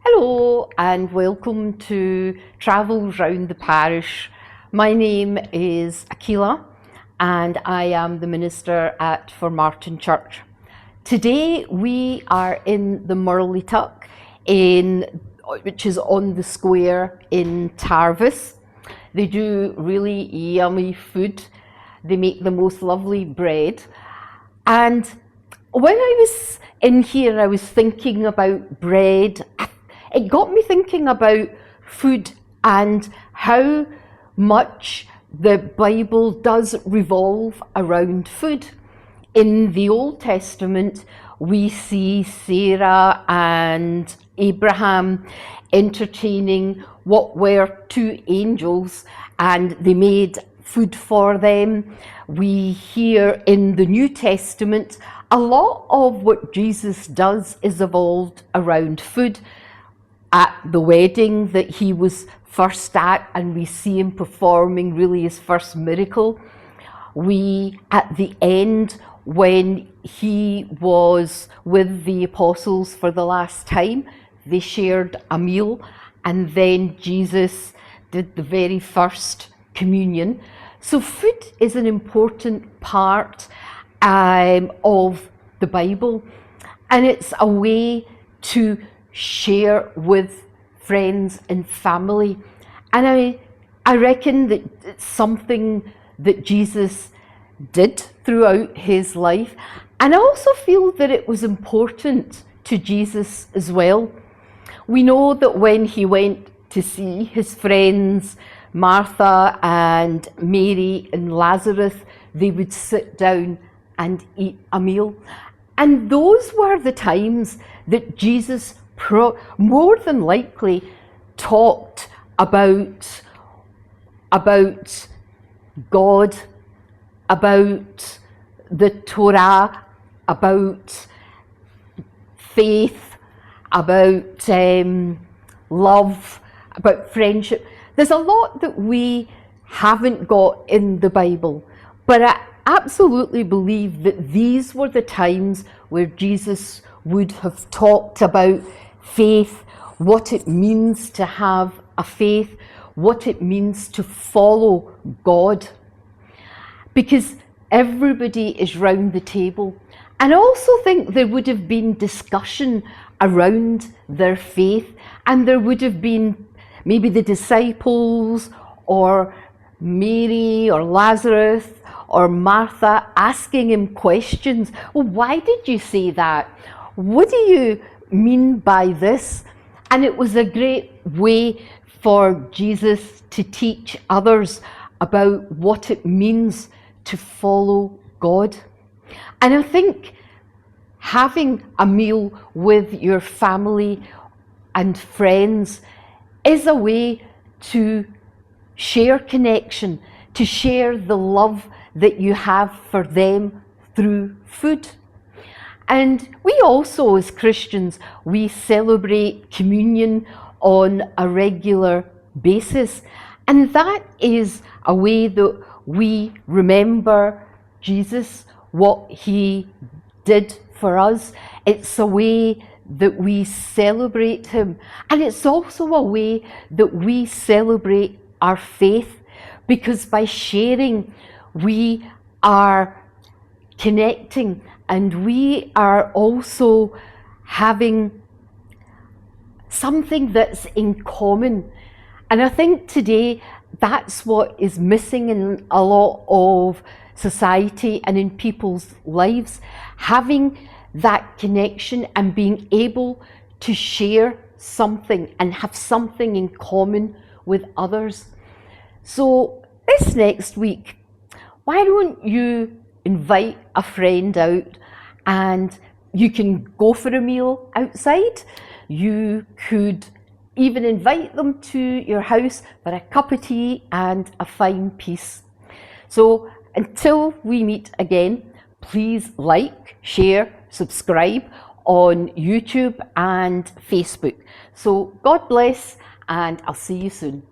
Hello and welcome to Travels Round the Parish. My name is Aquila and I am the minister at For Martin Church. Today we are in the Murly Tuck, which is on the square in Tarves. They do really yummy food. They make the most lovely bread. And when I was in here, I was thinking about bread. It got me thinking about food and how much the Bible does revolve around food. In the Old Testament, we see Sarah and Abraham entertaining what were two angels, and they made food for them. We hear in the New Testament a lot of what Jesus does is evolved around food. At the wedding that he was first at, and we see him performing really his first miracle. At the end, when he was with the apostles for the last time, they shared a meal, and then Jesus did the very first communion. So food is an important part of the Bible, and it's a way to share with friends and family. And I reckon that it's something that Jesus did throughout his life. And I also feel that it was important to Jesus as well. We know that when he went to see his friends, Martha and Mary and Lazarus, they would sit down and eat a meal. And those were the times that Jesus more than likely talked about God, about the Torah, about faith, about love, about friendship. There's a lot that we haven't got in the Bible, but I absolutely believe that these were the times where Jesus would have talked about faith, what it means to have a faith, what it means to follow God. Because everybody is round the table. And I also think there would have been discussion around their faith, and there would have been maybe the disciples or Mary or Lazarus or Martha asking him questions. Well, why did you say that? What do you mean by this? And it was a great way for Jesus to teach others about what it means to follow God. And I think having a meal with your family and friends is a way to share connection, to share the love that you have for them through food. And we also, as Christians, we celebrate communion on a regular basis. And that is a way that we remember Jesus, what he did for us. It's a way that we celebrate him. And it's also a way that we celebrate our faith, because by sharing, we are connecting, and we are also having something that's in common. And I think today that's what is missing in a lot of society and in people's lives, having that connection and being able to share something and have something in common with others. So this next week, why don't you invite a friend out, and you can go for a meal outside. You could even invite them to your house for a cup of tea and a fine piece. So until we meet again, please like, share, subscribe on YouTube and Facebook. So God bless, and I'll see you soon.